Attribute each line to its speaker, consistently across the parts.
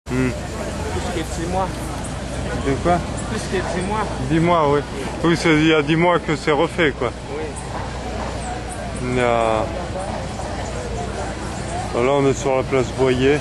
Speaker 1: Plus que 10 mois.
Speaker 2: De quoi?
Speaker 1: Plus que 10 mois.
Speaker 2: 10 mois, oui. Oui, il y a 10 mois que c'est refait, quoi.
Speaker 1: Oui.
Speaker 2: Là, on est sur la place Boyer.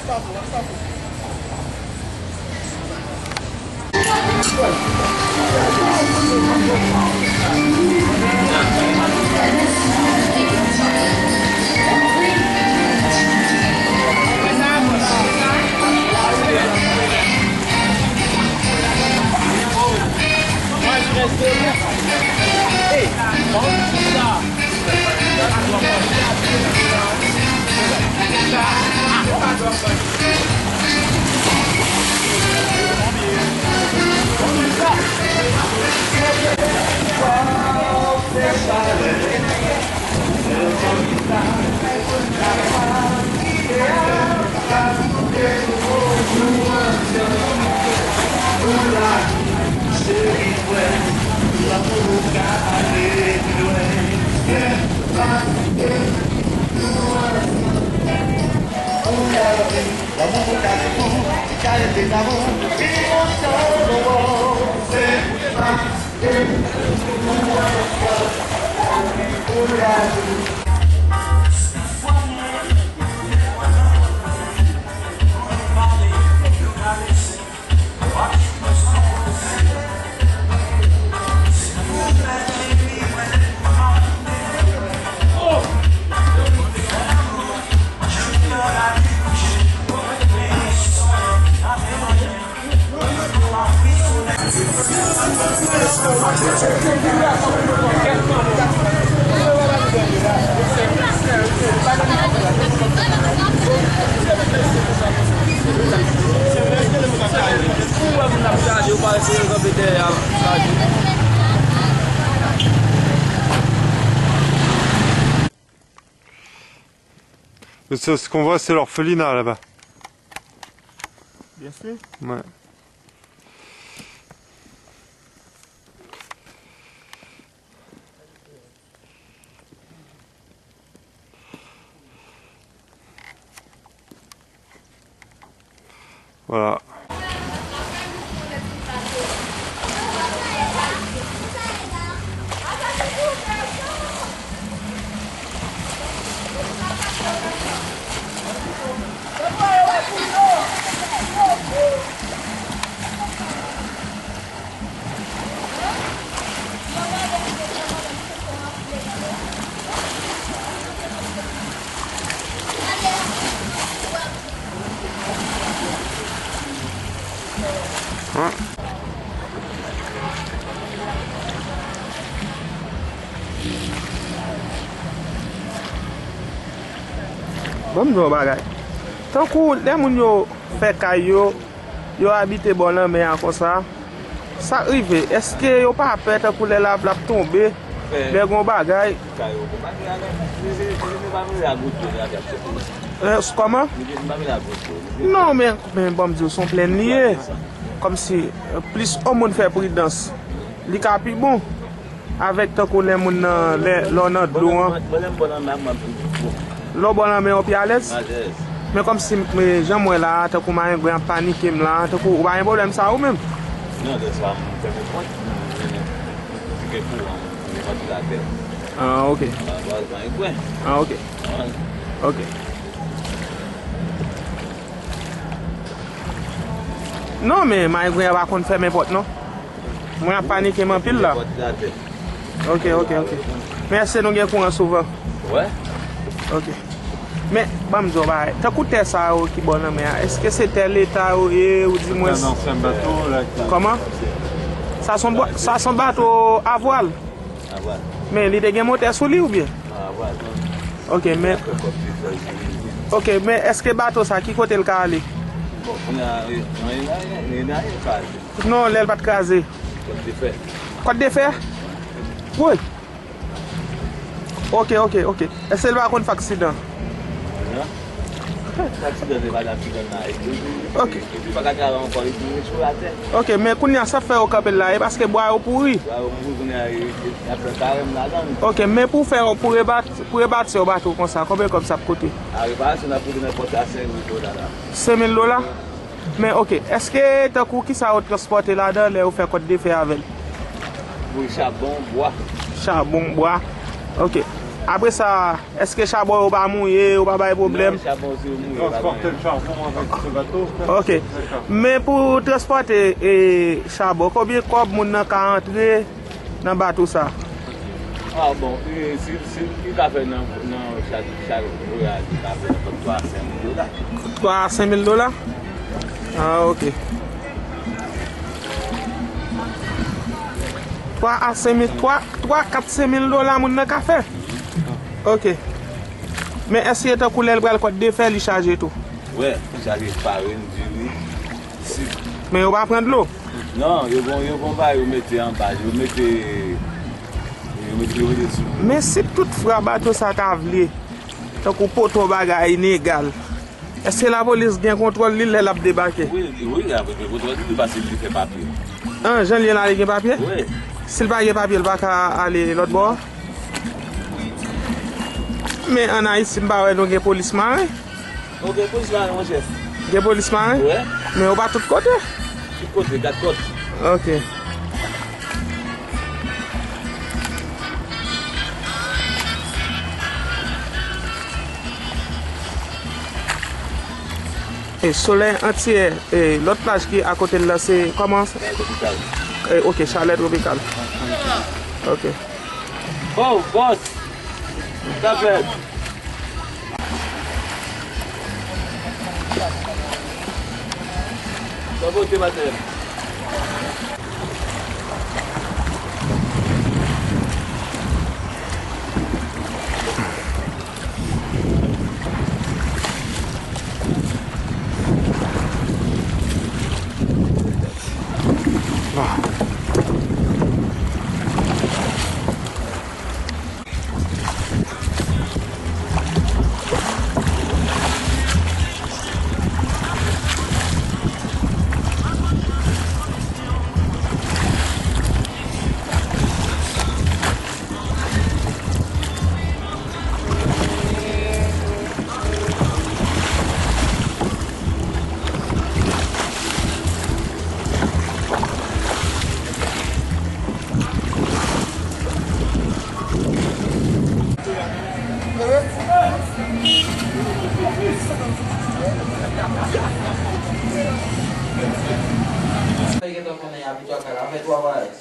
Speaker 2: Ce qu'on voit, c'est l'orphelinat là-bas.
Speaker 1: Bien sûr.
Speaker 2: Ouais. Voilà. Hein?
Speaker 1: Bon, nous bagay. Tant que les moun yo fait caillou, yo habité bon là mais comme ça. Ça arrive, est-ce que yo pas peur pour les la tomber? Les gon bagay. Comment? Non, mais bon Dieu, sont plein liés. Comme si plus au monde fait prudence. Li ka pi bon avec tant que les moun l'on a de l'eau. L'eau bon là mais on pi à l'aise. Mais comme si j'aime moi là, tant que moi en panique là, tant que ou pas un problème ça ou même.
Speaker 3: Non, de ça,
Speaker 1: Ah, ok. Ah, ok. Ok. Non, mais je ne vais pas faire mes potes, non? Moi, je panique mon pile là. Ok. Mais est-ce que nous avons courant souvent?
Speaker 3: Ouais.
Speaker 1: Ok. Mais, tu as coûté ça qui bon, mais est-ce que c'était l'État ou dis-moi?
Speaker 2: C'est un ancien bateau là.
Speaker 1: Comment? Ça son bateau à voile.
Speaker 3: À voile.
Speaker 1: Mais il est monté sur lui ou bien?
Speaker 3: À voile.
Speaker 1: Ok, mais est-ce que le bateau ça qui côté le cas aller? Non, il n'est pas crasé. Côte de fer? Oui. Ok. Est-ce que il va avoir un accident? Ok. Ok, mais quand il y a ça fait au cap là, parce que bois au pourri. Ok, mais pour faire pour rebattre ce bateau comme ça, combien comme ça pour côté?
Speaker 3: 5 000 $.
Speaker 1: 5 000 $? Men ok, eske takou ki sa ou transporte la dan le ou fe kote de fe avel?
Speaker 3: Pour charbon, bois.
Speaker 1: Charbon, bois. Ok. Après ça, est-ce que charbon ou pas mouillé ou pas de problème?
Speaker 3: Non, charbon aussi, nous,
Speaker 2: Transporter le charbon avec ce bateau.
Speaker 1: Ok. Mais pour transporter charbon, combien de cob moun nan ka entre dans le bateau ça?
Speaker 3: Ah bon, si il a fait dans chaque voyage, il a fait comme 3 à 5 000 $.
Speaker 1: 3 à 5 000 $? Ah, ok. 3 à 5 000, 3, 4, 5 000 $ moun nan ka fait? Ok. Mais est-ce que tu as coulé le bras de faire le charger tout?
Speaker 3: Ouais, j'arrive par une durée.
Speaker 1: Mais on va prendre l'eau?
Speaker 3: Non, ils vont pas mettre en bas, ils mettent l'eau dessus.
Speaker 1: Mais si toutefois bateau ça t'a vlé, tant qu'on pot ton bagage inégal, est-ce que la police a contrôle l'île elle a débarqué?
Speaker 3: Oui, avec le contrôle, il va se faire papier.
Speaker 1: Ah, Jean Lien a les papiers?
Speaker 3: Oui.
Speaker 1: S'il n'a pas de papier, il va aller l'autre bord. Mais en Haïti, il n'y a pas de policeman.
Speaker 3: Ok, policeman, mon chef.
Speaker 1: Des policeman?
Speaker 3: Oui.
Speaker 1: Mais on va tout côté?
Speaker 3: Tout côté, 4 côtés.
Speaker 1: Ok. Et soleil entier, et l'autre plage qui est à côté de là, c'est comment? Ok, chalet tropical. Ok.
Speaker 3: Oh, boss! T'appelles? Ça va, tu m'appelles?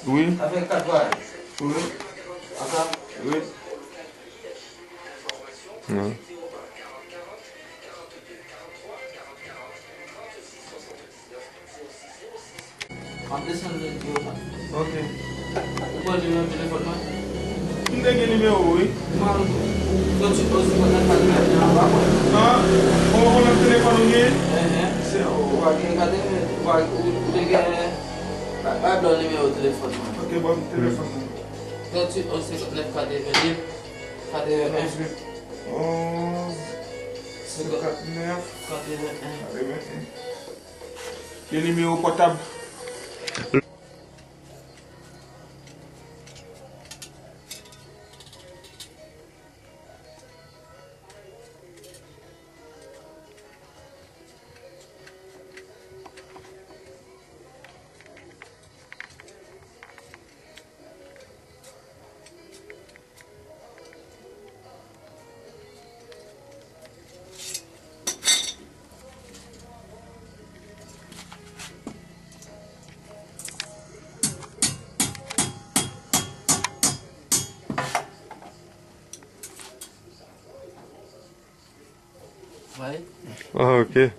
Speaker 1: Oui.
Speaker 3: Avec 4 voies.
Speaker 1: Oui. Oui. Ok.
Speaker 3: Pourquoi tu veux un téléphone?
Speaker 1: Tu as quel numéro, oui?
Speaker 3: Toi, tu poses le
Speaker 1: Ah, on a le téléphone, oui? C'est
Speaker 3: pas le numéro de téléphone.
Speaker 1: ok, bon, téléphone.
Speaker 3: Toi, tu as 59 KDV, KDV
Speaker 1: 11, 59,
Speaker 3: KDV
Speaker 1: 1. Le numéro portable.
Speaker 3: Ouais.
Speaker 2: Ah, ok.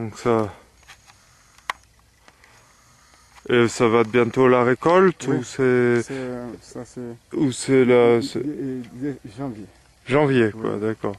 Speaker 2: Donc ça... Et ça va être bientôt la récolte
Speaker 4: Oui.
Speaker 2: ou c'est...
Speaker 4: Ça c'est
Speaker 2: Ou c'est la...
Speaker 4: janvier.
Speaker 2: Janvier quoi,
Speaker 4: Oui.
Speaker 2: d'accord.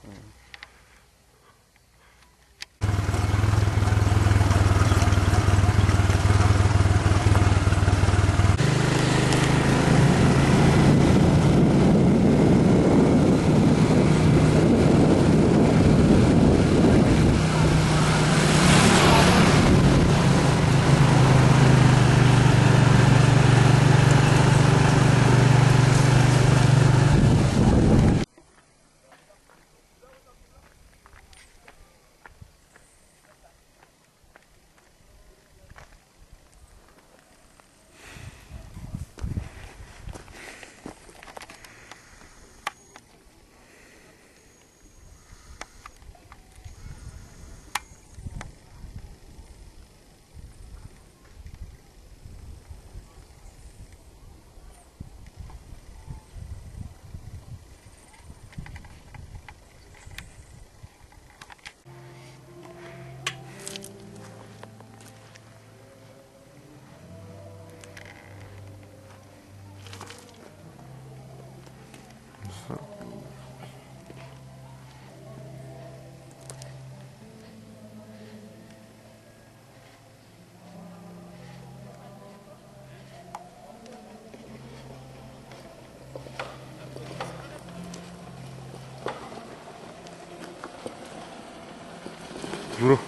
Speaker 2: Bro.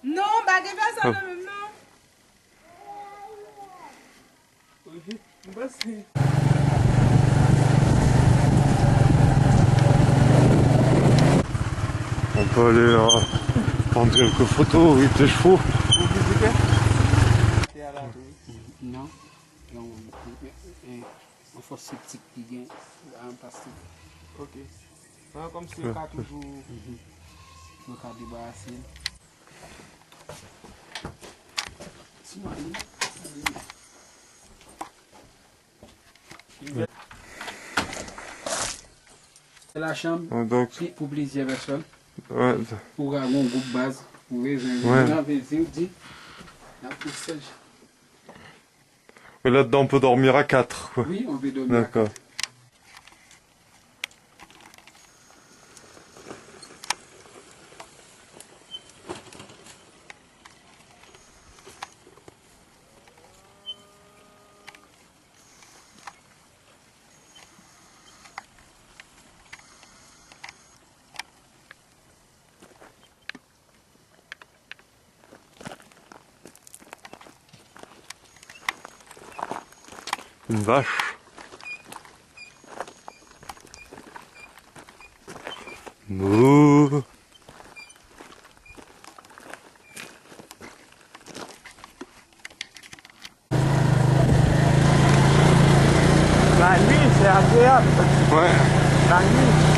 Speaker 5: Non, bah que pas ça non.
Speaker 2: On peut aller prendre quelques photos avec tes chevaux.
Speaker 4: Non. Donc, on fait ce petit qui vient en plastique.
Speaker 1: Ok. Comme si on a toujours...
Speaker 4: On va débarrasser. C'est la chambre
Speaker 2: Donc,
Speaker 4: pour plusieurs personnes,
Speaker 2: ouais,
Speaker 4: pour avoir un groupe base, pour réserver.
Speaker 2: Ouais.
Speaker 4: On avait dit, la poussage.
Speaker 2: mais là-dedans on peut dormir à 4 quoi.
Speaker 4: Oui, on veut dormir. à
Speaker 2: D'accord. Une vache. Mouh.
Speaker 1: La nuit, c'est agréable.
Speaker 2: Ouais.
Speaker 1: La nuit.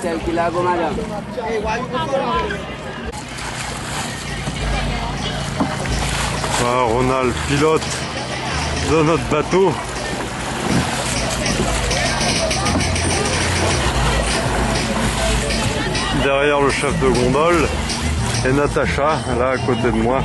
Speaker 4: Celle qui l'a go, madame.
Speaker 2: Ah, Ronald, pilote de notre bateau. Derrière le chef de gondole et Natacha, là à côté de moi.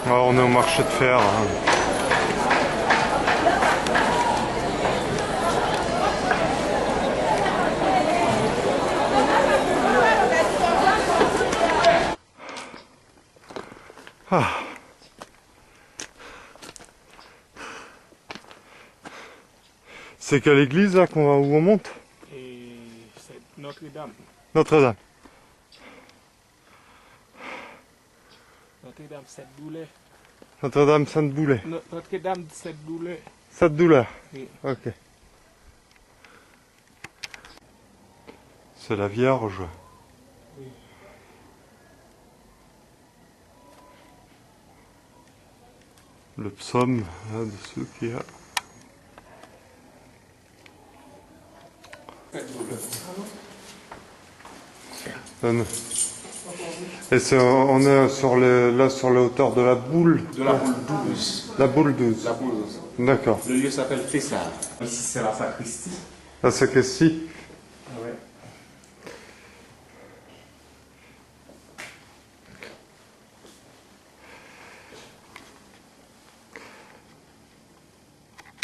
Speaker 2: Alors on est au marché de fer. Ah. C'est quelle église là où on monte?
Speaker 1: C'est Notre-Dame.
Speaker 2: Notre-Dame.
Speaker 1: Notre-Dame Sainte-Douleur.
Speaker 2: Notre-Dame Sainte-Boulet.
Speaker 1: Notre-Dame Sainte-Douleur.
Speaker 2: Sainte-Douleur.
Speaker 1: Oui.
Speaker 2: Ok. C'est la Vierge.
Speaker 1: Oui.
Speaker 2: Le psaume hein, de ceux qui a. Et on est sur là sur la hauteur de la boule.
Speaker 3: De la boule 12.
Speaker 2: La boule 12.
Speaker 3: La boule 12.
Speaker 2: D'accord.
Speaker 3: Le lieu s'appelle Fessard. Ici, c'est la sacristie.
Speaker 2: La sacristie.
Speaker 3: Ouais.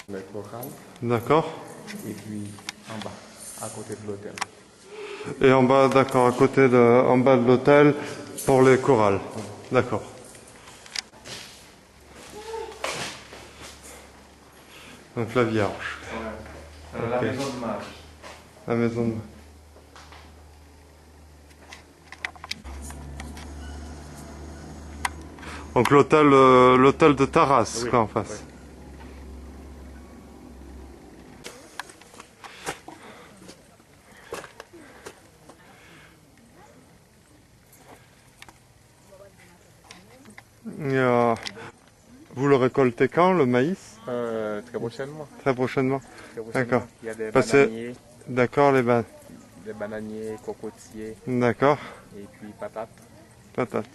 Speaker 3: Le choral.
Speaker 2: D'accord.
Speaker 3: Et puis en bas, à côté de l'hôtel.
Speaker 2: Et en bas, d'accord, en bas de l'hôtel pour les chorales. D'accord. Donc la Vierge.
Speaker 3: Ouais. La
Speaker 2: Ok.
Speaker 3: maison de marche.
Speaker 2: La maison de... Donc l'hôtel de Taras,
Speaker 3: Oui,
Speaker 2: quoi, en face.
Speaker 3: oui.
Speaker 2: Et, vous le récoltez quand, le maïs?
Speaker 3: Très prochainement.
Speaker 2: Très prochainement. D'accord.
Speaker 3: Il y a des
Speaker 2: Parce que-
Speaker 3: bananiers,
Speaker 2: D'accord,
Speaker 3: des bananiers, cocotiers
Speaker 2: D'accord.
Speaker 3: et puis patates.
Speaker 2: Patates.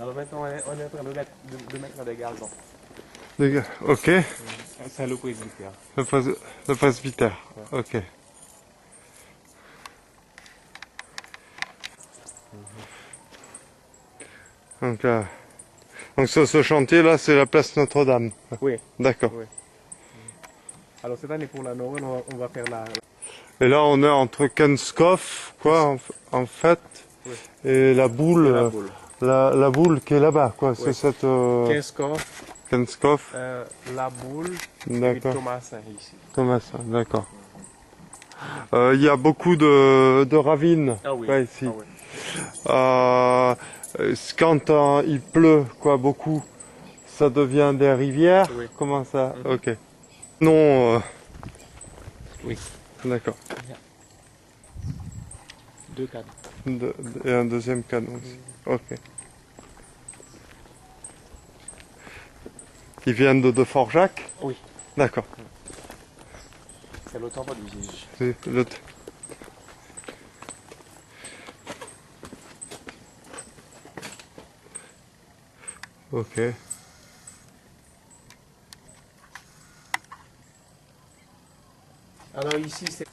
Speaker 3: Alors maintenant, on est en train de mettre des gazons.
Speaker 2: Ok.
Speaker 3: C'est le presbytère.
Speaker 2: Le presbytère. Ok. Donc sur ce chantier-là, c'est la place Notre-Dame.
Speaker 3: Oui.
Speaker 2: D'accord.
Speaker 3: Oui. Alors cette année pour la Noël, on va faire la...
Speaker 2: Et là, on est entre Kenskov, quoi, en fait,
Speaker 3: Oui.
Speaker 2: et la boule,
Speaker 3: la boule.
Speaker 2: la boule qui est là-bas, quoi.
Speaker 3: Oui.
Speaker 2: C'est cette
Speaker 3: 15 corps,
Speaker 2: Kenskov.
Speaker 3: la boule et puis
Speaker 2: D'accord.
Speaker 3: Thomasin ici.
Speaker 2: Thomas, d'accord. Il y a beaucoup de ravines,
Speaker 3: Ah oui.
Speaker 2: quoi, ici.
Speaker 3: Ah oui.
Speaker 2: Quand il pleut, quoi, beaucoup, ça devient des rivières.
Speaker 3: Oui.
Speaker 2: Comment ça? Ok. Non.
Speaker 3: Oui.
Speaker 2: D'accord.
Speaker 3: 2 canons.
Speaker 2: Et un deuxième canon aussi. Ok. Ils viennent de Fort-Jacques?
Speaker 3: Oui.
Speaker 2: D'accord.
Speaker 3: C'est le temple du Jésus.
Speaker 2: C'est Ok.
Speaker 3: Alors ici c'est...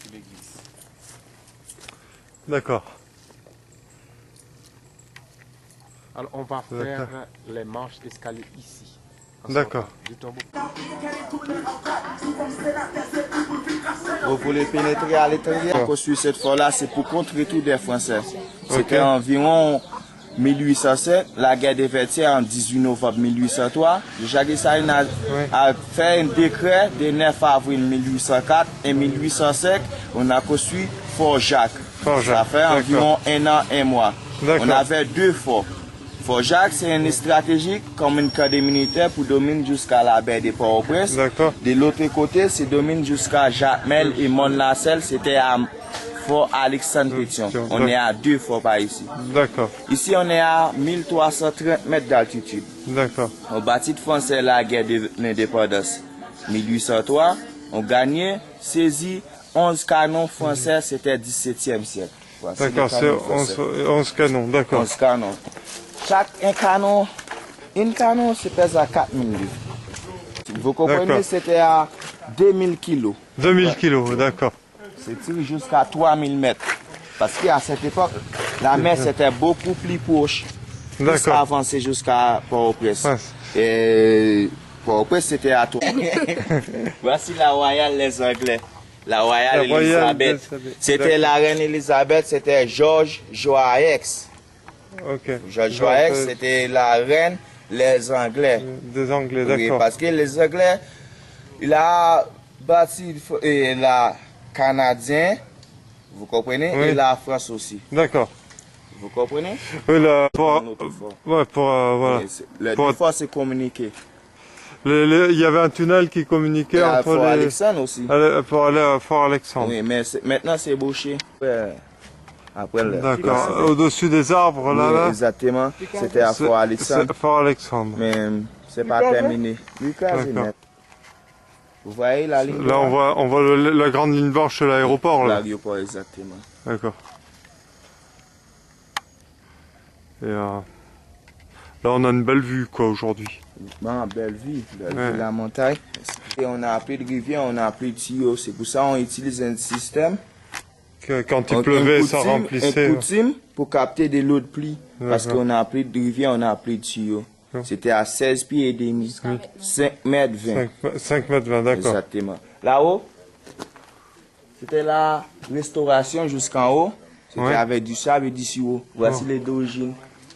Speaker 3: c'est l'église.
Speaker 2: D'accord.
Speaker 3: Alors on va faire les marches d'escalier ici.
Speaker 2: D'accord.
Speaker 3: Du tombeau.
Speaker 6: Vous voulez pénétrer à l'intérieur. Construit cette fois-là, c'est pour contrer tous les Français. C'était environ 1807, la guerre des Vertières en 18 novembre 1803. Jacques Dessalines a fait un décret le 9 avril 1804 et 1805, on a construit Fort-Jacques. Ça fait environ 1 an, 1 mois. On avait 2 forts. Fort-Jacques, c'est un stratégique comme une cadre militaire pour dominer jusqu'à la baie de Port-au-Prince. De l'autre côté, c'est domine jusqu'à Jacmel et Mont-Lacelle, c'était à Fort Alexandre Pétion. On est à 2 forts par ici.
Speaker 2: D'accord.
Speaker 6: Ici, on est à 1330 mètres d'altitude.
Speaker 2: D'accord.
Speaker 6: On bâtit français la guerre de l'indépendance. 1803, on gagnait, saisi 11 canons français, c'était 17e siècle.
Speaker 2: D'accord, c'est 11 canons, d'accord.
Speaker 6: 11 canons. Chaque canon, c'est pèse à 4000 livres. Vous comprenez, c'était à 2000 kilos.
Speaker 2: 2000 kilos, d'accord.
Speaker 6: C'est tiré jusqu'à 3000 mètres. Parce qu'à cette époque, la mer c'était beaucoup plus proche. Ça avançait jusqu'à Port-au-Prince. Et Port-au-Prince c'était à toi. Voici la royale les Anglais. La royale Elisabeth. C'était la reine Elisabeth, c'était George Joaix. George Joaix, c'était la reine les Anglais.
Speaker 2: Des Anglais, d'accord.
Speaker 6: Oui, parce que les Anglais, il a bâti la Canadien, vous comprenez, et la France aussi.
Speaker 2: D'accord.
Speaker 6: Vous comprenez?
Speaker 2: Oui, voilà.
Speaker 6: Le deux forts, c'est communiquer.
Speaker 2: Il y avait un tunnel qui communiquait entre
Speaker 6: Fort Alexandre aussi.
Speaker 2: Pour aller à Fort Alexandre.
Speaker 6: Oui, mais maintenant c'est bouché.
Speaker 2: D'accord. Au-dessus des arbres, là.
Speaker 6: Exactement. C'était à Fort Alexandre.
Speaker 2: Fort Alexandre.
Speaker 6: Mais c'est pas terminé. Lucas, net. Vous voyez la ligne?
Speaker 2: Là, on voit la grande ligne blanche de l'aéroport.
Speaker 6: L'aéroport, exactement.
Speaker 2: D'accord. Et là, on a une belle vue, quoi, aujourd'hui.
Speaker 6: Bon, belle vue de la montagne. Et on a appelé de rivière, on a appelé de tuyau. C'est pour ça qu'on utilise un système.
Speaker 2: Quand il pleuvait, ça remplissait.
Speaker 6: Un coutume pour capter de l'eau de pluie. Parce qu'on a appelé de rivière, on a appelé de tuyau. C'était à 16 pieds et demi. 5 mètres 20.
Speaker 2: 5 mètres 20, d'accord.
Speaker 6: Exactement. Là-haut, c'était la restauration jusqu'en haut. C'était avec du sable et du sirop. Voici les d'origine.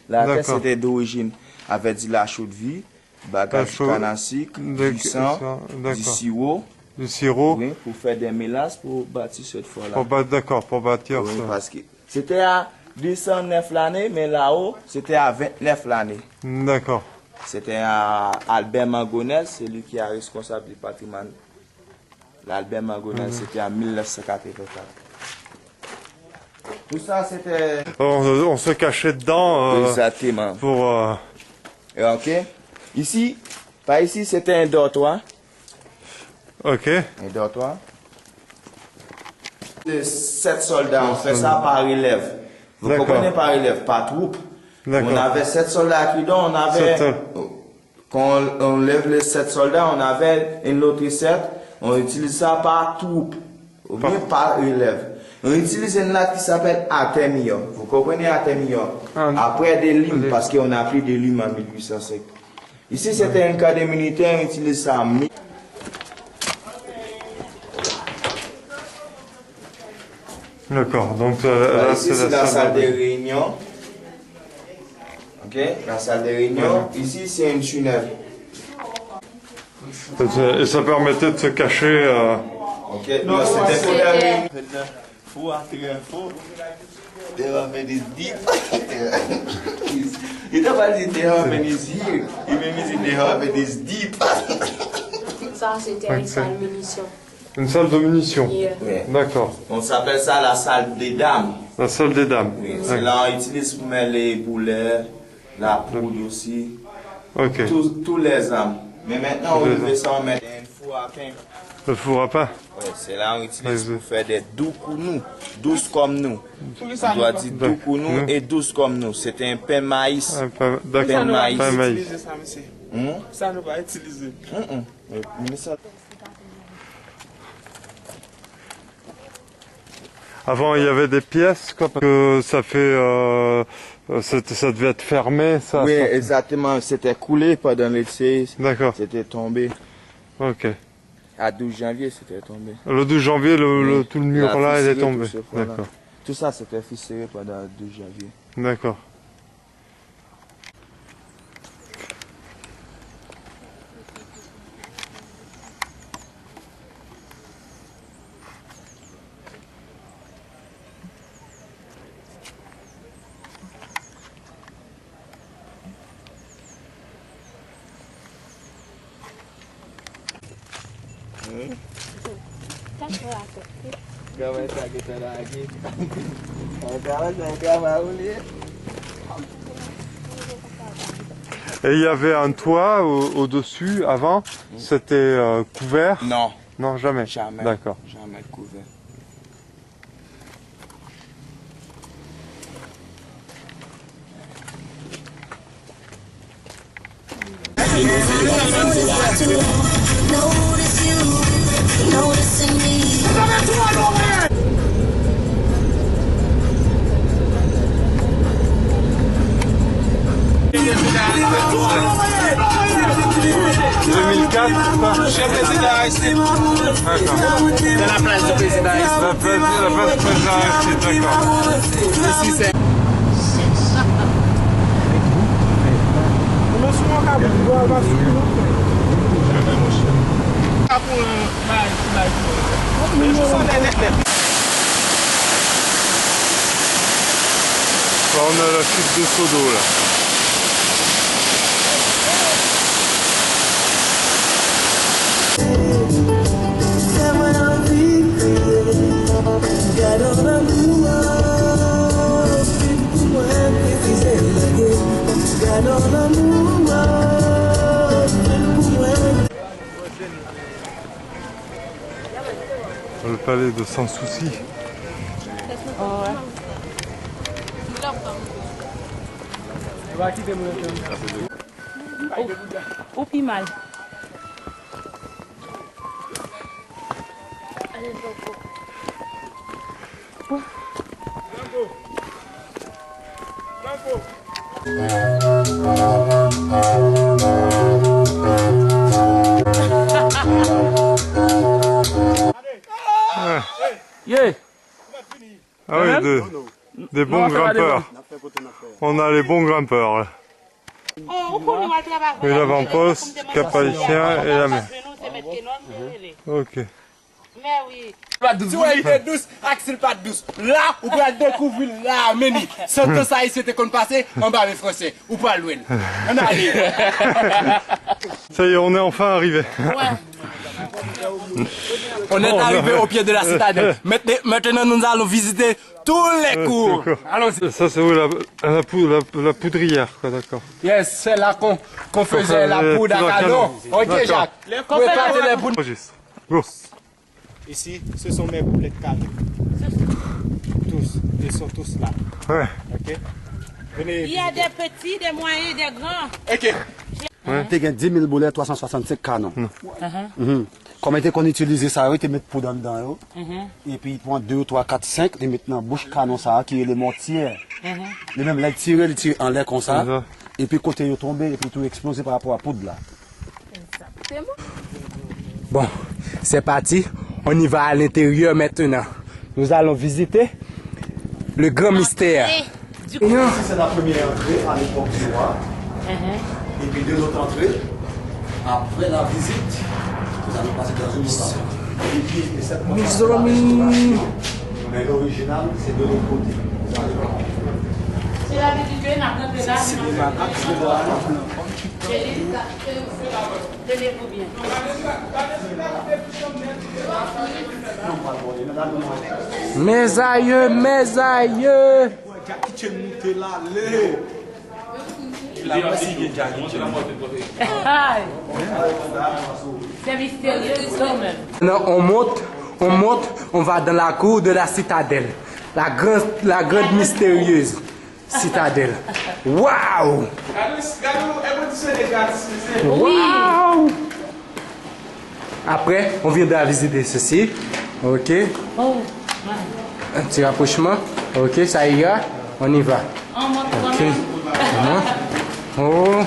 Speaker 6: La terre, c'était d'origine. Avec de la chaux de vie, bagage de canne à sucre, du sang, du sirop.
Speaker 2: Du sirop.
Speaker 6: Oui, pour faire des mélasses pour bâtir cette fois-là.
Speaker 2: D'accord, pour bâtir
Speaker 6: oui,
Speaker 2: ça.
Speaker 6: Parce que c'était à 209 l'année, mais là-haut, c'était à 29 l'année.
Speaker 2: D'accord.
Speaker 6: C'était à Albert Mangonel, c'est lui qui est responsable du patrimoine. L'Albert Mangonel, c'était en 1984. Tout ça, c'était...
Speaker 2: On se cachait dedans.
Speaker 6: Exactement.
Speaker 2: Pour...
Speaker 6: Ok. Ici, par ici, c'était un dortoir.
Speaker 2: Ok.
Speaker 6: Un dortoir. 7 soldats, on fait ça par élève. Vous comprenez par élève, par troupe. On avait 7 soldats qui donnent, on avait... Quand on lève les 7 soldats, on avait une autre 7. On utilise ça par troupe. Ou bien par élève. On utilise une latte qui s'appelle Artemio. Vous comprenez Artemio? Après des limes, parce qu'on a pris des limes en 1805. Ici, c'était un cas de militaire, on utilise ça en
Speaker 2: D'accord, donc là,
Speaker 6: ici, c'est la salle de réunion. Ok, la salle de réunion. Ici, c'est une tunnel.
Speaker 2: Et ça permettait de se cacher.
Speaker 6: Ok, non, c'était pour la réunion. Faut attirer un faux. There are many deep. You don't want to there are many here. You may mean there are many deep.
Speaker 7: Ça, c'était une salle de munitions.
Speaker 2: Une salle de munitions.
Speaker 7: Yeah.
Speaker 6: Oui.
Speaker 2: D'accord.
Speaker 6: On s'appelle ça la salle des dames.
Speaker 2: La salle des dames.
Speaker 6: Oui, c'est là on utilise pour mettre les boulets, la poudre aussi.
Speaker 2: Ok.
Speaker 6: Tous les armes. Mais maintenant, on veut ça, on met un four à pain.
Speaker 2: Le four à pain?
Speaker 6: Oui, c'est là on utilise pour faire des doukounou, douces comme nous. On doit dire doukounou et douces comme nous. C'est un pain maïs.
Speaker 2: D'accord,
Speaker 6: pain maïs.
Speaker 2: Pain maïs.
Speaker 6: Ça ne va pas utiliser.
Speaker 2: Avant, il y avait des pièces, quoi, parce que ça fait... ça devait être fermé, ça.
Speaker 6: Oui, exactement. C'était coulé pendant l'été.
Speaker 2: D'accord.
Speaker 6: C'était tombé.
Speaker 2: Ok.
Speaker 6: À 12 janvier, c'était tombé.
Speaker 2: Le 12 janvier, tout le mur là, il est tombé. D'accord.
Speaker 6: Tout ça, c'était fissuré pendant le 12 janvier.
Speaker 2: D'accord. Et il y avait un toit au-dessus avant, c'était couvert?
Speaker 6: Non.
Speaker 2: Non, jamais?
Speaker 6: Jamais.
Speaker 2: D'accord.
Speaker 6: Jamais couvert.
Speaker 1: Chef président Aristide. D'accord. De la place du président Aristide.
Speaker 2: La place du président Aristide, d'accord.
Speaker 1: Ici c'est...
Speaker 2: On a la chute de Sodo là. Le palais de Sans Souci.
Speaker 5: Ou plus mal.
Speaker 3: Yeah.
Speaker 2: Ah oui, des bons grimpeurs. On a les bons grimpeurs là. Et l'avant-poste, cap haïtien et la mer. Ok.
Speaker 8: Pas douce, ouais, il est douce, Axel pas douce. Là, vous pouvez découvrir la meni. Sans ça, il s'était qu'on passait en bas les Français. Ou pas loin. On arrive.
Speaker 2: Ça y est, on est enfin arrivé.
Speaker 8: On est arrivé au pied de la citadelle. Maintenant, nous allons visiter tous les cours. Allons-y.
Speaker 2: Ça c'est où la poudrière, quoi, d'accord.
Speaker 8: Yes, c'est là qu'on faisait la poudre à canon. Ok, Jacques. Vous pouvez passer les poudres.
Speaker 2: Registre. Go.
Speaker 6: Ici, ce sont mes boulettes carrées. Tous. Ils sont tous là.
Speaker 2: Ouais.
Speaker 6: Ok. Venez.
Speaker 5: Il y a des petits, des moyens, des grands.
Speaker 8: Ok.
Speaker 9: Tu as 10 000 boulets, 365 canons. Comment tu qu'on utilise ça, tu mets poudre dedans. Et puis, tu prends 2, 3, 4, 5, tu mets dans la bouche canon ça, qui est le mortier. Et même là, il tire en l'air comme ça. Et puis, côté il tombe, et puis tout explose par rapport à la poudre là.
Speaker 8: Bon, c'est parti. On y va à l'intérieur maintenant. Nous allons visiter le grand mystère.
Speaker 9: Ici, c'est la première entrée à l'époque du roi. Et puis deux autres entrées. Après la visite, nous allons passer dans une autre. Et puis, cette mais l'original, c'est de l'autre côté. Vous allez voir.
Speaker 5: C'est la petite n'a pas là.
Speaker 9: C'est des macaques,
Speaker 5: Tenez-vous bien.
Speaker 8: Mes aïeux, mes aïeux.
Speaker 5: C'est mystérieux quand même.
Speaker 8: Non, on monte, on va dans la cour de la citadelle. La grande mystérieuse citadelle. Waouh! Waouh! Après, on vient de la visiter ceci. Ok. Un petit rapprochement. Ok, ça ira. On y va. Ok. Oh.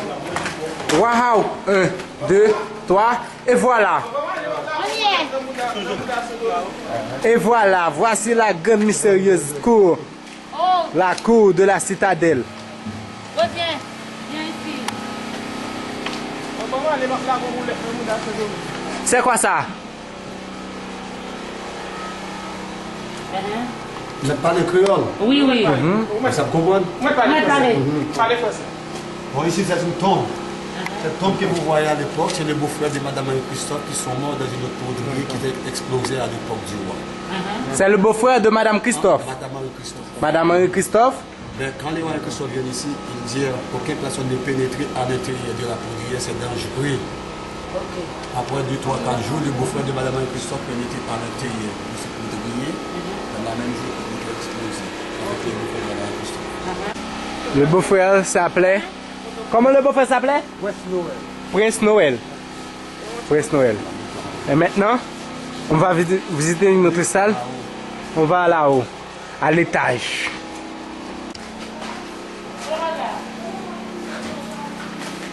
Speaker 8: Waouh! 1, 2, 3. Et voilà. Et voilà. Voici la grande mystérieuse cour. La cour de la citadelle.
Speaker 5: Reviens. Viens ici.
Speaker 8: C'est quoi ça?
Speaker 9: Vous n'êtes pas les créoles?
Speaker 5: Oui, oui.
Speaker 9: Ça me comprend?
Speaker 5: Parlez français.
Speaker 9: Bon, ici, c'est une tombe. Cette tombe que vous voyez à l'époque, c'est les beaux-frères de Madame Marie-Christophe qui sont morts dans une autre poudrerie qui était explosée à l'époque du roi.
Speaker 8: C'est le beau-frère de Madame Christophe.
Speaker 9: Madame Marie-Christophe.
Speaker 8: Madame Marie-Christophe.
Speaker 9: Ben, quand les Marie-Christophe viennent ici, ils disent aucune personne ne pénétrer à l'intérieur de la poudrière, c'est dangereux. Après 2, 3, 4 jours, le beau-frère de Madame Marie-Christophe pénétrait à l'intérieur de ce poudrier. Dans la même jour, il était explosé avec les beaux-frères de Madame Marie-Christophe.
Speaker 8: Le beau-frère s'appelait. Comment le beau-frère s'appelait? Prince Noël. Prince Noël. Et maintenant, on va visiter une autre salle. On va là-haut, à l'étage.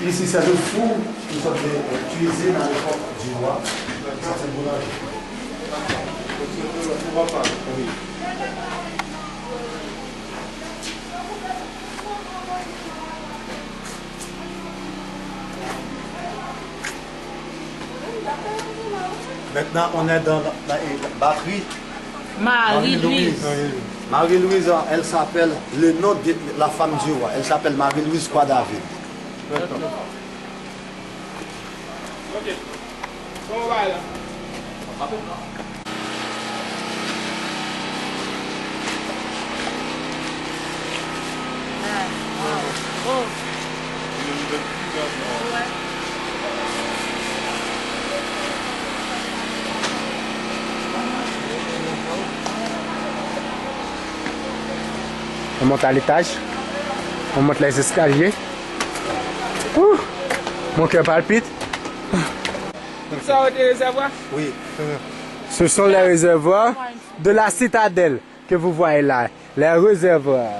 Speaker 9: Ici, c'est le four qui sont utilisés dans l'époque du roi. Ça, c'est le boulanger. Maintenant, on est dans la batterie.
Speaker 5: Marie-Louise.
Speaker 9: Marie-Louise, elle s'appelle, le nom de la femme du roi, elle s'appelle Marie-Louise Croix-David.
Speaker 1: Ok. On va là.
Speaker 8: On monte à l'étage. On monte les escaliers. Ouh, mon cœur palpite.
Speaker 1: Ça a des réservoirs?
Speaker 9: Oui.
Speaker 8: Ce sont les réservoirs de la citadelle que vous voyez là. Les réservoirs.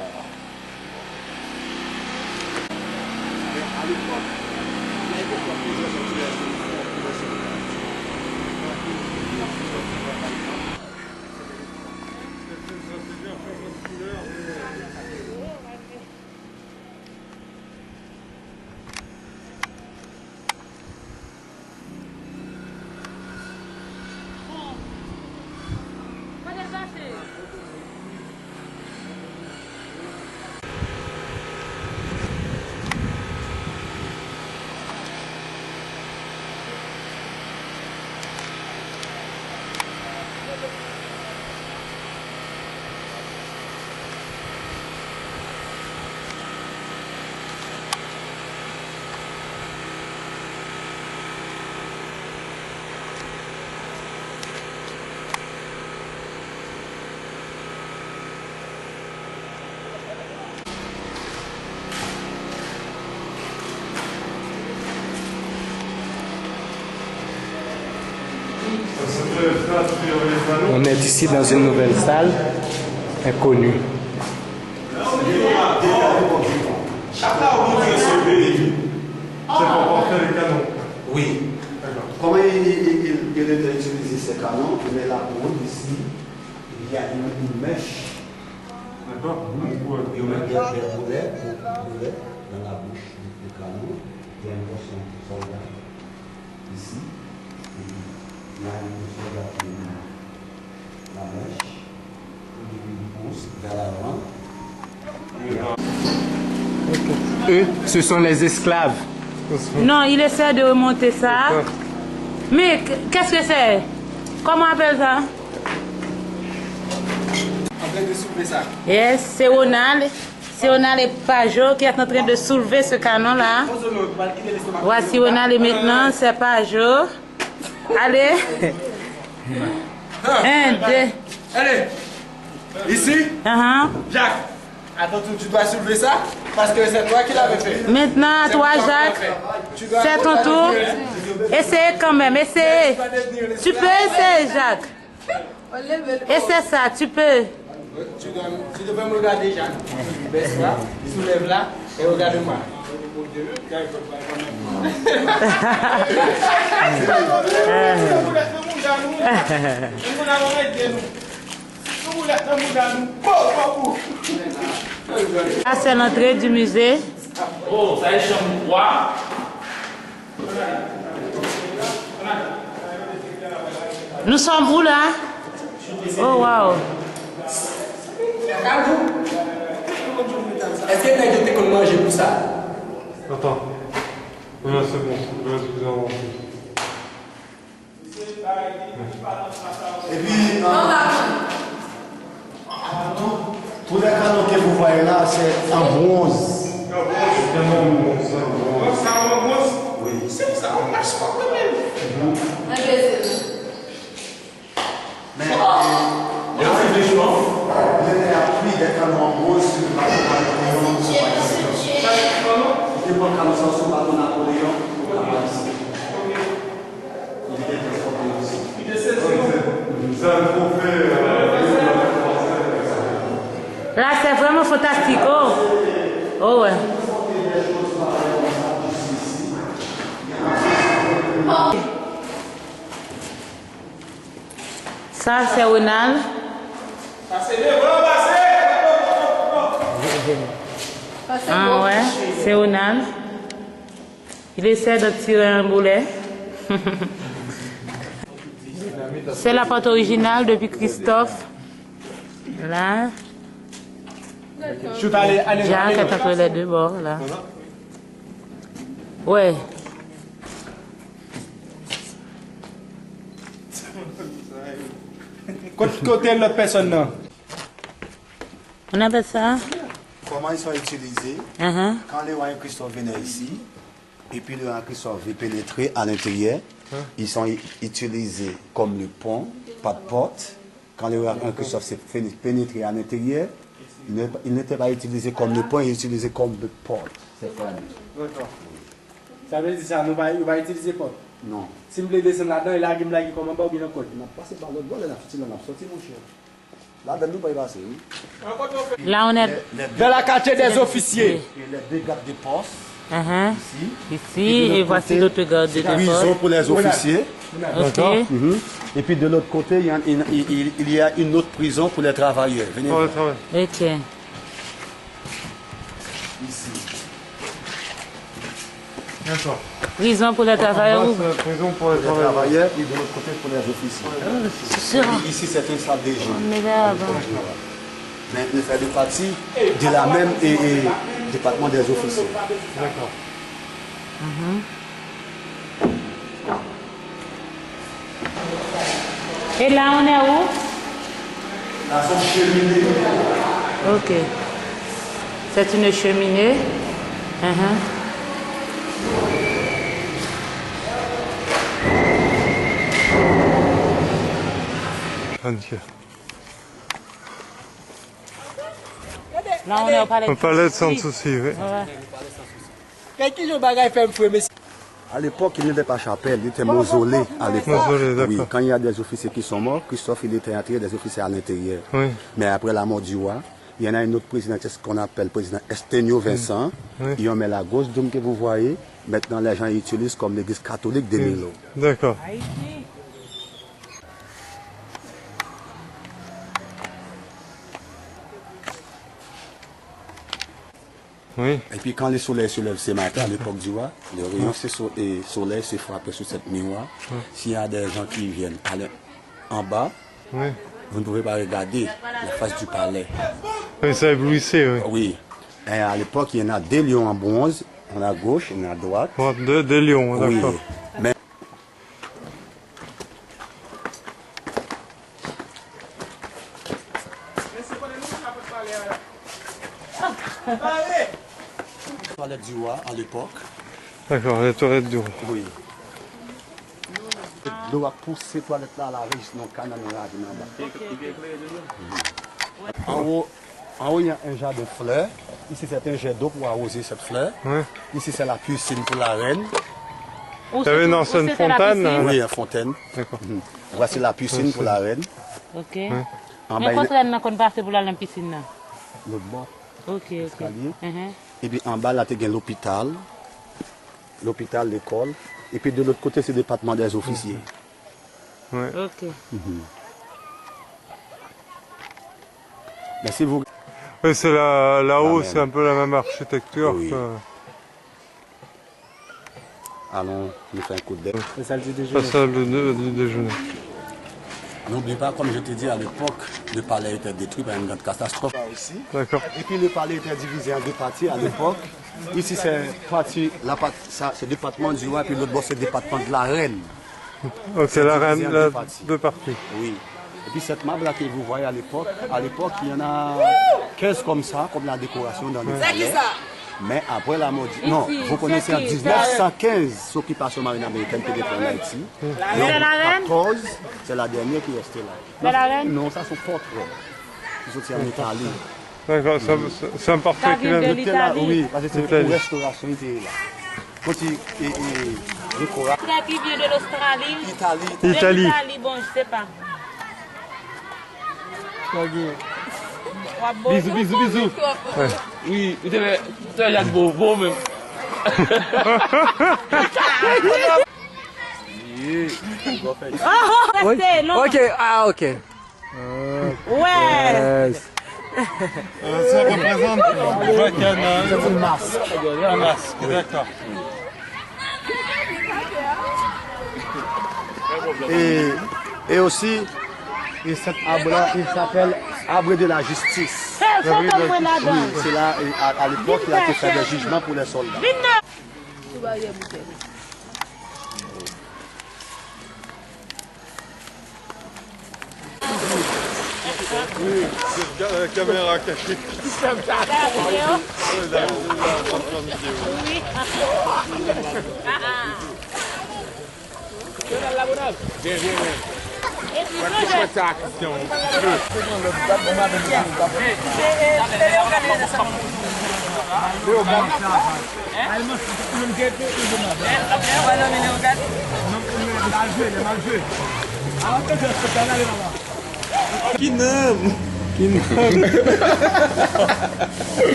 Speaker 8: On est ici dans une nouvelle salle inconnue.
Speaker 2: C'est pour porter les canons.
Speaker 9: Oui. Comment il était utilisé ces canons? Il met la poudre ici. Il y a une mèche.
Speaker 2: D'accord.
Speaker 9: Il met des boulets dans la bouche du canon. Il y a une portion de soldat ici. Il y a une soldat qui met la mèche. Il pousse vers l'avant.
Speaker 8: Eux, ce sont les esclaves.
Speaker 5: Non, il essaie de remonter ça. Mais qu'est-ce que c'est? Comment on appelle ça?
Speaker 8: En train de soulever ça.
Speaker 5: Yes, c'est Ronald. C'est Ronald et Pajot qui est en train de soulever ce canon-là. Voici Ronald et maintenant c'est Pajot. Allez. 1, 2.
Speaker 8: Allez. Ici. Jacques. Attends, tu dois soulever ça parce que c'est toi qui l'avais fait.
Speaker 5: Maintenant, toi, Jacques, c'est ton tour. Essayez quand même, essayez. Tu peux essayer, Jacques. Essaie ça, tu peux.
Speaker 8: Tu devais me regarder, Jacques. Baisse là, soulève là et regarde-moi.
Speaker 5: Là, c'est l'entrée du musée.
Speaker 3: Oh, ça est chambre 3.
Speaker 5: Nous sommes où là? Oh, wow.
Speaker 8: Est-ce qu'il y a une idée qu'on mange pour ça?
Speaker 2: Attends. Là, c'est bon. Là, c'est bien avancé.
Speaker 9: Et puis, tous les canons que vous voyez là, c'est en bronze. Oui.
Speaker 1: C'est ça, on marche pas quand même.
Speaker 9: Mais il y a appris des canons en bronze sur le bateau Napoléon. Il y a un canon sur le bateau Napoléon. Il était transporté aussi.
Speaker 2: Ça a un trophée.
Speaker 5: Là, c'est vraiment fantastique. Oh, oh ouais. Ça, c'est Ronald. Ah ouais, c'est Ronald. Il essaie de tirer un boulet. C'est la pâte originale depuis Christophe. Là. Jacques est entre les deux bords, là. Ouais.
Speaker 8: Côté l'autre personne, non?
Speaker 5: On appelle ça?
Speaker 9: Comment ils sont utilisés? Quand les rois Christophe venaient ici, et puis le roi Christophe veut pénétrer à l'intérieur, ils sont utilisés comme le pont, pas de porte. Quand le roi Christophe s'est pénétré à l'intérieur, Il n'était pas utilisé comme le point, il est utilisé comme le porte. C'est fermé.
Speaker 8: D'accord. Ça veut dire ça, nous va utiliser pas.
Speaker 9: Non.
Speaker 8: Si vous voulez descendre là-dedans, il a une blague comme un bas ou bien un code.
Speaker 9: On a passé par l'autre bord, on a sorti mon cher. Là, dans nous, pas y passer.
Speaker 5: Là, on est
Speaker 8: Dans la quartier des officiers.
Speaker 9: Et les deux gardes de poste,
Speaker 5: ici, et voici l'autre garde de
Speaker 9: prison
Speaker 5: poste.
Speaker 9: pour les officiers.
Speaker 5: Ok.
Speaker 9: Et puis de l'autre côté, il y a une autre prison pour les travailleurs. Venez voir.
Speaker 5: Ok.
Speaker 9: Ici.
Speaker 2: D'accord.
Speaker 5: Prison pour les travailleurs.
Speaker 2: Prison pour les
Speaker 9: Les
Speaker 2: travailleurs.
Speaker 9: travailleurs et de l'autre côté pour les officiers. Et puis ici, c'est une salle de jeu.
Speaker 5: On est là avant.
Speaker 9: Mais il fait partie de la même département des officiers.
Speaker 2: D'accord.
Speaker 5: Et là, on est où?
Speaker 9: Là, c'est une cheminée.
Speaker 5: Ok. C'est une cheminée.
Speaker 2: Nickel.
Speaker 5: Là, on est au palais.
Speaker 2: Au palais de Sanssouci, oui.
Speaker 8: Qu'est-ce que bagaille fait me fouer,
Speaker 9: À l'époque, il n'était pas chapelle, il était mausolée à l'époque.
Speaker 2: Mausolée, d'accord.
Speaker 9: Oui, quand il y a des officiers qui sont morts, Christophe, il était enterré des officiers à l'intérieur.
Speaker 2: Oui.
Speaker 9: Mais après la mort du roi, il y en a une autre présidente qu'on appelle président Esténio Vincent.
Speaker 2: Oui.
Speaker 9: Et on met la grosse dôme que vous voyez. Maintenant, les gens l'utilisent comme l'église catholique de Milo.
Speaker 2: D'accord. Oui.
Speaker 9: Et puis quand le soleil se lève ce matin, à l'époque du roi, le rayon du soleil se frappe sur cette miroir. S'il y a des gens qui viennent aller en bas,
Speaker 2: Oui.
Speaker 9: vous ne pouvez pas regarder la face du palais.
Speaker 2: Oui, ça éblouissait, oui.
Speaker 9: Oui. Et à l'époque, il y en a des lions en bronze, en à gauche, et à droite.
Speaker 2: Des lions,
Speaker 9: Oui.
Speaker 2: d'accord.
Speaker 9: Mais toilette du roi à l'époque.
Speaker 2: D'accord, les toilettes du roi.
Speaker 9: Oui. L'eau a poussé ces toilettes-là à la riche, sinon canal on l'a en bas. En haut, il y a un jardin de fleurs. Ici, c'est un jet d'eau pour arroser cette fleur.
Speaker 2: Oui.
Speaker 9: Ici, c'est la piscine pour la reine.
Speaker 2: Il y avait une ancienne fontaine.
Speaker 9: Oui, la fontaine.
Speaker 2: D'accord.
Speaker 9: Voici la piscine pour la reine.
Speaker 5: Ok.
Speaker 9: En
Speaker 5: Mais
Speaker 9: bas,
Speaker 5: quand on a passé pour la piscine là.
Speaker 9: l'autre bord.
Speaker 5: Ok, ok.
Speaker 9: Escalier. Et puis en bas, là, il y a l'hôpital. L'hôpital, l'école. Et puis de l'autre côté, c'est le département des officiers.
Speaker 5: Ok.
Speaker 9: Mais si vous...
Speaker 2: Oui, c'est là-haut, c'est un peu la même architecture.
Speaker 9: Oui.
Speaker 2: Que...
Speaker 9: Allons, nous fait un coup de dé.
Speaker 8: La salle du déjeuner.
Speaker 2: La salle du déjeuner.
Speaker 9: N'oublie pas, comme je t'ai dit, à l'époque, le palais était détruit par une grande catastrophe.
Speaker 2: D'accord.
Speaker 9: Et puis le palais était divisé en deux parties à l'époque. Ici, c'est le département du roi, puis l'autre bord, c'est le département de la reine.
Speaker 2: Donc c'est la reine,
Speaker 9: divisé en deux parties.
Speaker 2: deux parties.
Speaker 9: Oui. Et puis cette map-là que vous voyez à l'époque, il y en a 15 comme ça, comme la décoration dans le palais. Mais après la mort du... Non, vous connaissez en 1915, l'occupation marine américaine qui était là ici.
Speaker 5: la
Speaker 9: 14, c'est la dernière qui est restée là.
Speaker 5: C'est la reine?
Speaker 9: Non, ça sont portraits. Ils sont en Italie.
Speaker 2: D'accord, c'est un portrait qui vient
Speaker 5: de
Speaker 2: de...
Speaker 5: l'Italie.
Speaker 9: Oui, parce que c'est
Speaker 2: Italie.
Speaker 9: pour restauration, il était là. Quand il décorait
Speaker 5: Ça qui vient de l'Australie.
Speaker 9: Italie.
Speaker 2: Italie.
Speaker 5: L'Italie, bon, je sais pas.
Speaker 3: Bisous, bisous, bisous. Oui, tu es beau même.
Speaker 5: Restez, non.
Speaker 8: Ok, ah ok.
Speaker 5: Ouais.
Speaker 2: Ça représente
Speaker 9: Un masque.
Speaker 2: un masque, d'accord.
Speaker 9: Et aussi, et cet arbre-là, il s'appelle arbre de la justice.
Speaker 5: Faut tomber là-dedans.
Speaker 9: Oui, c'est là, à l'époque, il a été fait des jugements pour les soldats.
Speaker 2: La caméra cachée.
Speaker 3: Bien, bien, bien.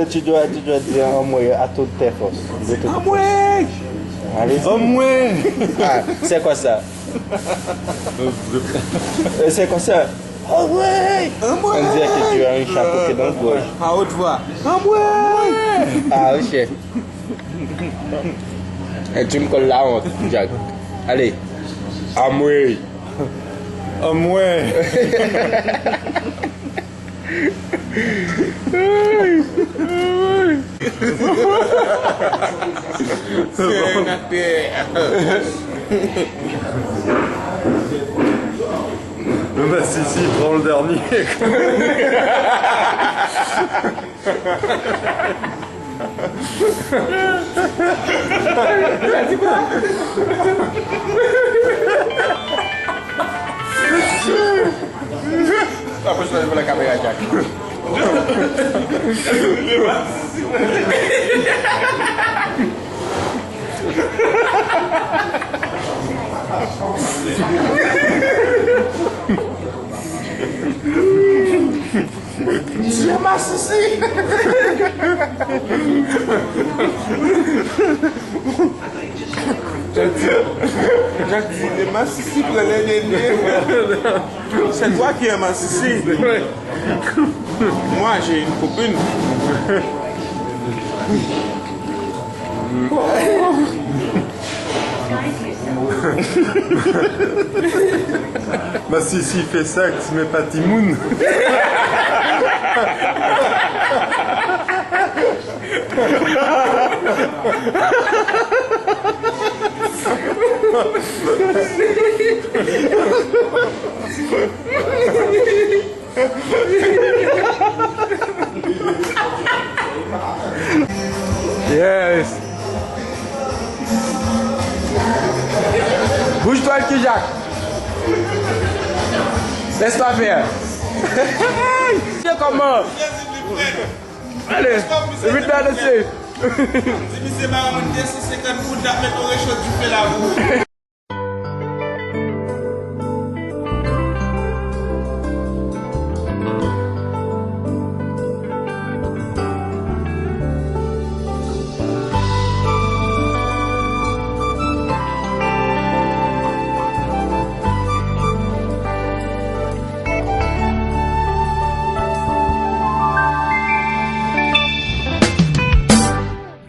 Speaker 6: Tu dois dire un mot à toutes tes forces. Allez. Ah, c'est quoi ça? C'est quoi ça? Oh ouais! On dirait que tu as un chapeau qui est dans le gorge.
Speaker 1: À haute voix.
Speaker 6: Ah ok. Et tu me colles la honte, Jack. Allez. Amoué.
Speaker 2: Bah si, prends le dernier.
Speaker 6: Après, je vais la caméra, Jack.
Speaker 1: J'ai ma souci. Jack dit, les massissi pour l'année dernière. C'est toi qui es massissi. Moi, j'ai une copine.
Speaker 2: Bah si fait ça, mais pas Timoun.
Speaker 8: Yes. Bouge-toi le cul, Jacques. Laisse-toi faire. C'est comment? Allez, vite là dessus.
Speaker 1: Si c'est marrant, si c'est comme vous, d'après ton réchaud, tu fais la roue.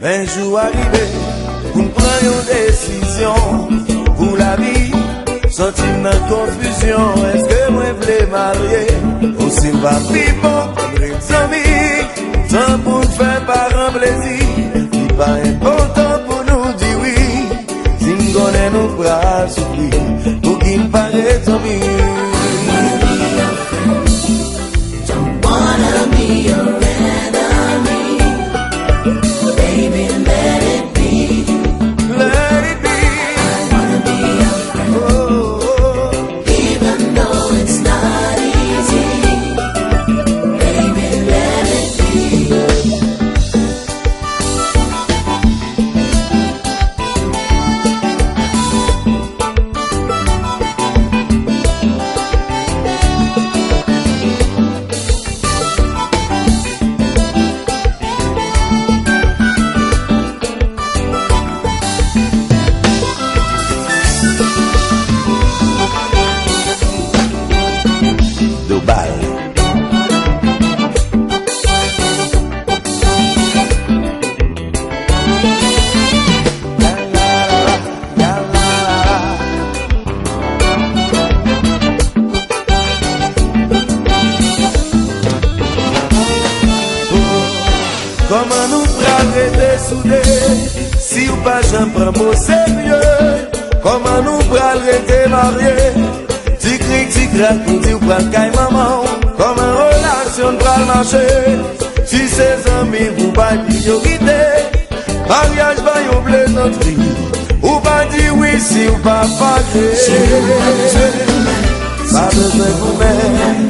Speaker 10: Un jour arrivé, pour nous prendre une décision pour la vie, sentiment de confusion. Est-ce que moi je voulais marier? Ou si je vais vivre comme les amis, sans pour nous faire parents plaisir. Il pas important pour nous dire oui, si nous connaissons nos bras souffrir, pour qu'il ne paraît tant mieux. Don't wanna be your enemy. Baby, let it be. Let it be. I wanna be your friend. Oh, even though it's not easy. Baby, let it be. Comment nous arrêter soudés? Si ou pas j'en prends mot sérieux. Comment nous arrêter mariés? Ti cri, ti craque, ou ti ou pas caille maman. Comment relation pral marcher? Si ses amis vous pas priorité. Mariage va y oublier notre vie. Ou pas dire oui si ou pas paguer. Pas besoin de vous-même,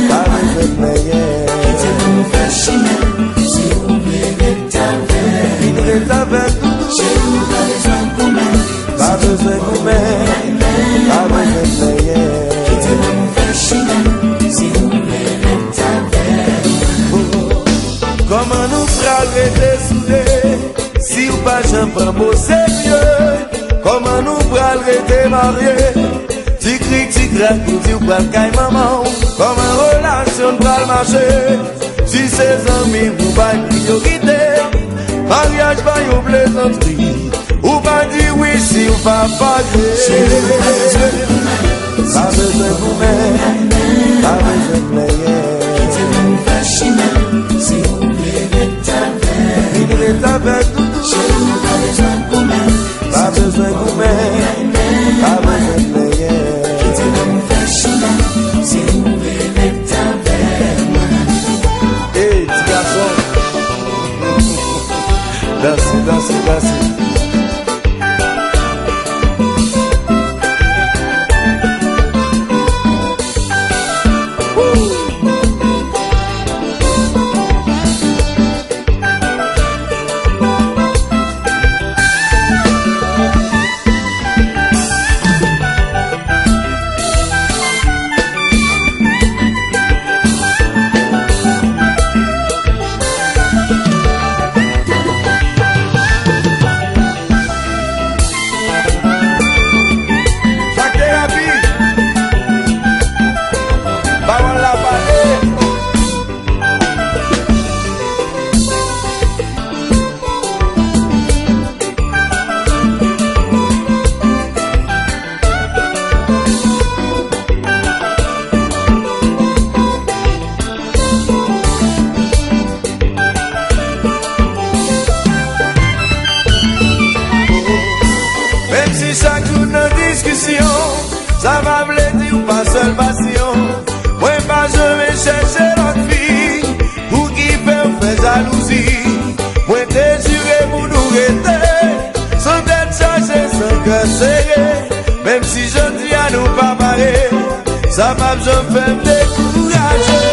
Speaker 10: pas besoin de payer.
Speaker 11: Quittez mon frère chimène, si vous voulez t'aver.
Speaker 10: Vivre t'aver tout.
Speaker 11: Chez vous, pas besoin de vous-même.
Speaker 10: Pas besoin de vous-même, pas besoin de payer.
Speaker 11: Quittez mon frère chimène, si vous voulez t'aver.
Speaker 10: Comment nous frères rester soudés, si ou pas j'en prends au sérieux. Comment nous frères rester mariés. Tu cries, tu craques, tu dis ou pas le maman. Comment relation va marcher. Si c'est amis, vous pas une priorité. Mariage va y plaisanterie. Ou pas dire oui si ou pas paguer. Pas besoin de vous-même, pas besoin de payer.
Speaker 11: Quittez mon frère chimène, si vous voulez t'aver.
Speaker 10: Vivre t'aver tout.
Speaker 11: Chez vous, pas besoin de vous-même.
Speaker 10: Pas besoin de vous-même, pas besoin de payer.
Speaker 11: Quittez mon frère chimène, si vous voulez t'aver.
Speaker 10: Hey, petit garçon. Dansez, dansez, dansez. Ça va blêter ou pas seul passion. Moi pas je vais chercher l'autre fille pour qui fait jalousie. Moi déchiré pour nous rester sans tête chargée, sans cœur serré. Même si je dis à nous pas marrer, ça va je fais me décourager.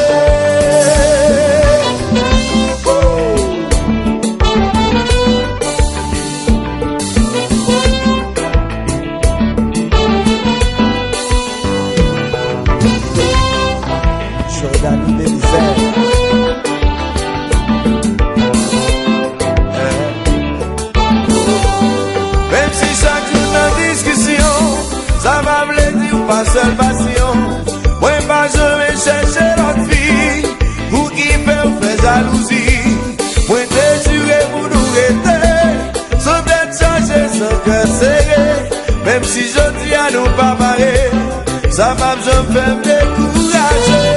Speaker 10: Seule passion, moi pas je vais chercher l'autre fille pour qui fait jalousie. Moi déchiré pour nous rester sans tête chargée, sans cœur serré. Même si je dis à nous pas pareil, ça va je fais me décourager.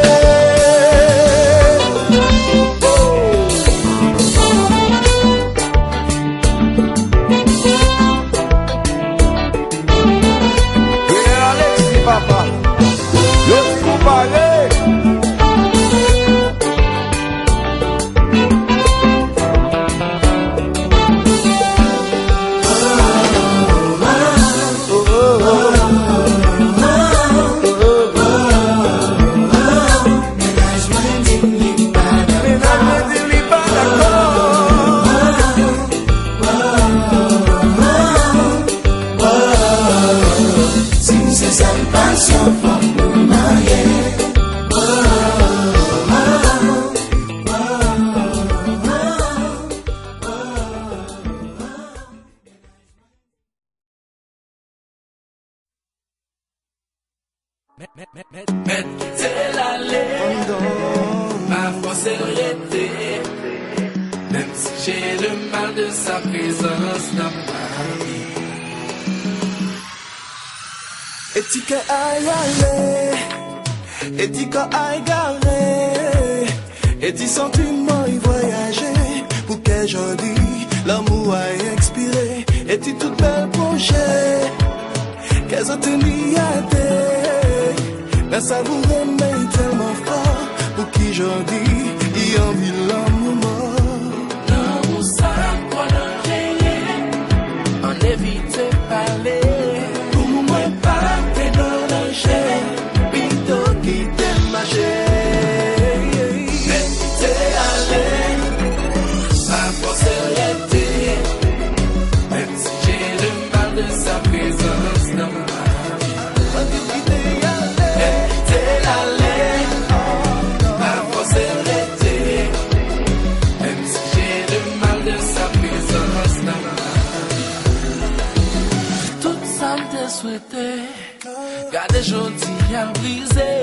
Speaker 10: Papa, yo ti comparé.
Speaker 11: Même si j'ai le mal de sa présence dans ma vie.
Speaker 10: Et tu que aille aller, et tu que aille garer, et tu sentiments y voyager, pour que j'en dis, l'amour a expiré, et tu toute belle projet, qu'elles ont tenu à terre, mais ça vous remet tellement fort, pour qui j'en dis, y envie l'amour mort.
Speaker 11: L'amour ça, quoi d'en on évite pas. Gade jodi a brisé.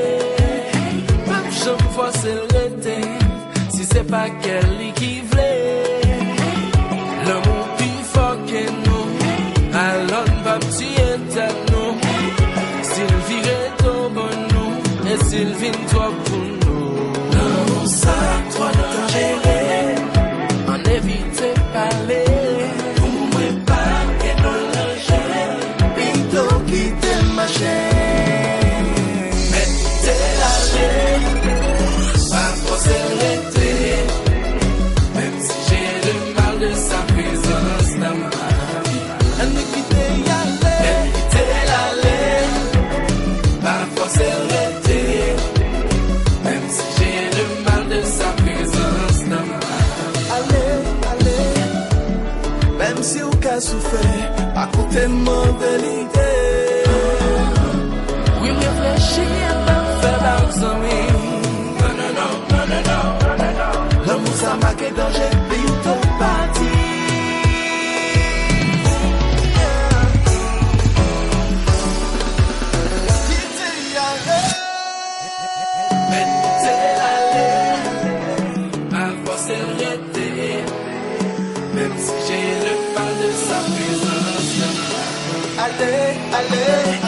Speaker 11: Même je me force le rete. Si c'est pas qu'elle qui voulait. L'amour plus fort que nous. Alors on va me tuer tel nous. S'il virait trop bon nous. Et s'il vient trop pour nous. L'amour ça, trop dangereux. On évite de parler. Même si j'ai le mal de sa présence dans ma vie, elle me quitter l'aller, pas forcer l'arrêter. Même si j'ai le mal de sa présence dans ma vie,
Speaker 10: allez, même si au cas souffert, pas côté mentalité.
Speaker 11: Oui, réfléchir, pas faire d'examen.
Speaker 10: L'amour ça marque danger, bientôt parti.
Speaker 11: Même si j'ai le mal de sa présence.
Speaker 10: Allez, allez, allez.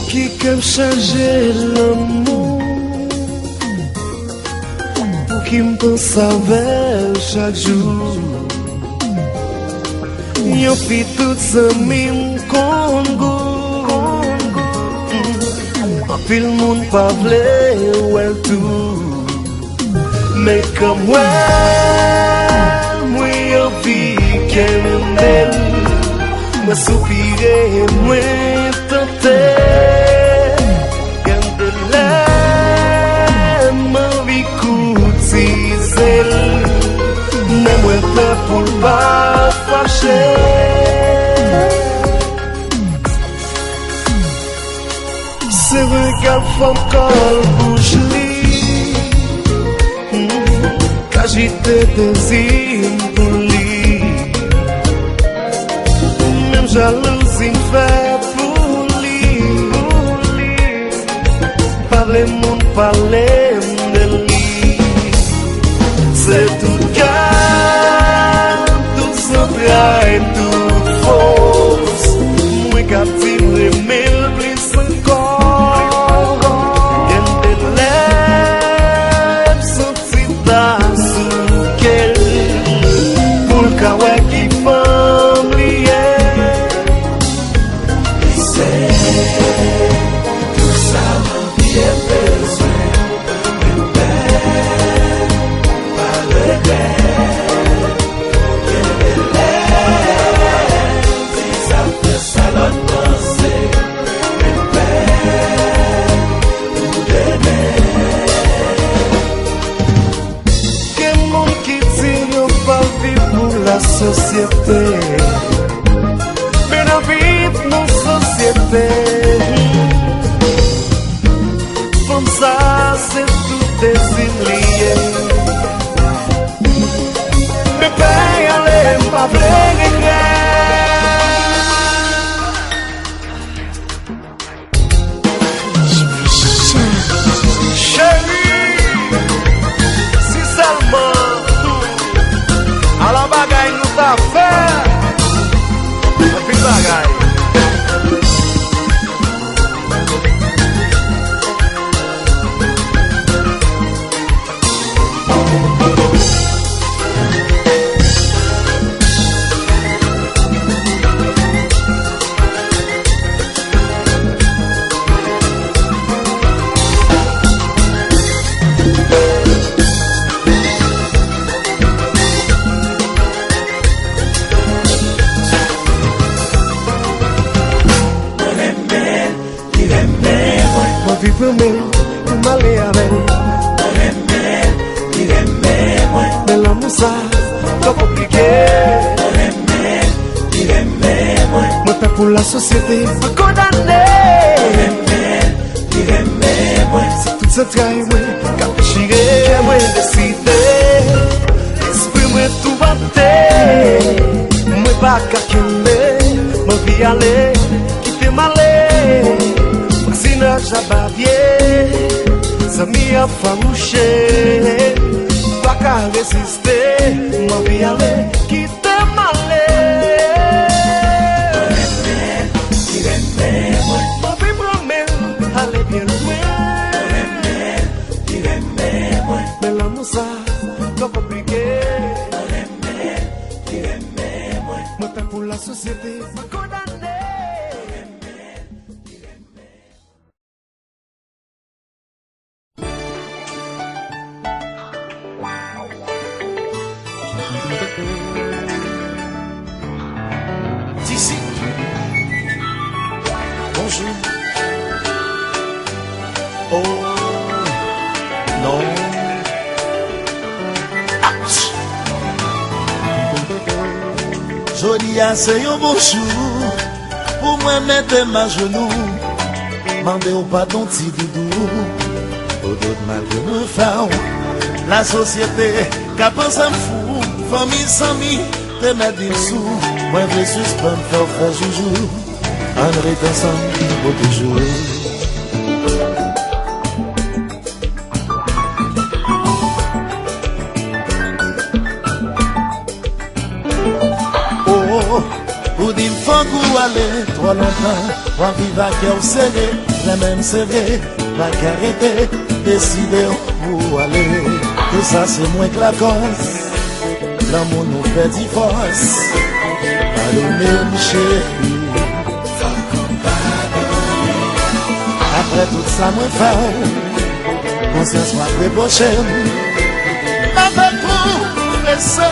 Speaker 10: Qui peut changer l'amour, pour qui me pense avec chaque jour. Yo fi tout ça mime Congo. En pile monde pas vle ou elle tout. Mais comme moi yo fi qu'elle m'aime. Moi soupirer, moi tenter. Mais moi peur pour pas fâcher. C'est vrai qu'elle femme col bouche li. Qu'agiter désir pour lui. Même jalousie fait pour lui. Parler mon parler de lui. C'est tout calme, tout central, tout fausse. Moi captive les mille plus encore. Y'en des lèvres sont si bas sous la société. Mais la vie de nos sociétés, comme ça, c'est tout désimlié. Mais père, allez, pas vrai chérie, si seulement à la bagaille nous t'a fait, la petite bagaille. Vie pour moi, pour m'aller avec. Mais l'amour ça, trop compliqué. Moi pas pour la société, pas condamné. C'est tout ce travail, moi, qu'à déchirer, moi décider. Esprit, moi tout batté. Moi pas qu'à quitter, moi vie aller, quitter m'aller. Jabavier, ça m'y a famouché, pas qu'à résister, m'en vie aller, quitter m'aller. M'en vie promène, aller bien loin. Mais l'amour ça, trop compliqué. Moi pas pour la société, pas condamné.
Speaker 11: D'ici, bonjour. Oh non. Ouch. Joli c'est un beau jour pour moi mettre ma genou, mandé au pardon petit doudou. Au dos de mal de me faire la société qu'a pensé fou, famille sans mi, te mettre des sous. Moi je suspends faire joujou, on reste ensemble pour toujours. Ou dit faut qu'on aller trop longtemps, on vivre à cœur serré, la même serré, pas qu'arrêter, décider où aller. Et ça c'est moins que la cause, l'amour nous fait divorce. Pardonnez-moi chérie, après tout ça moi faire, conscience m'a prochaine, avec vous, et ça.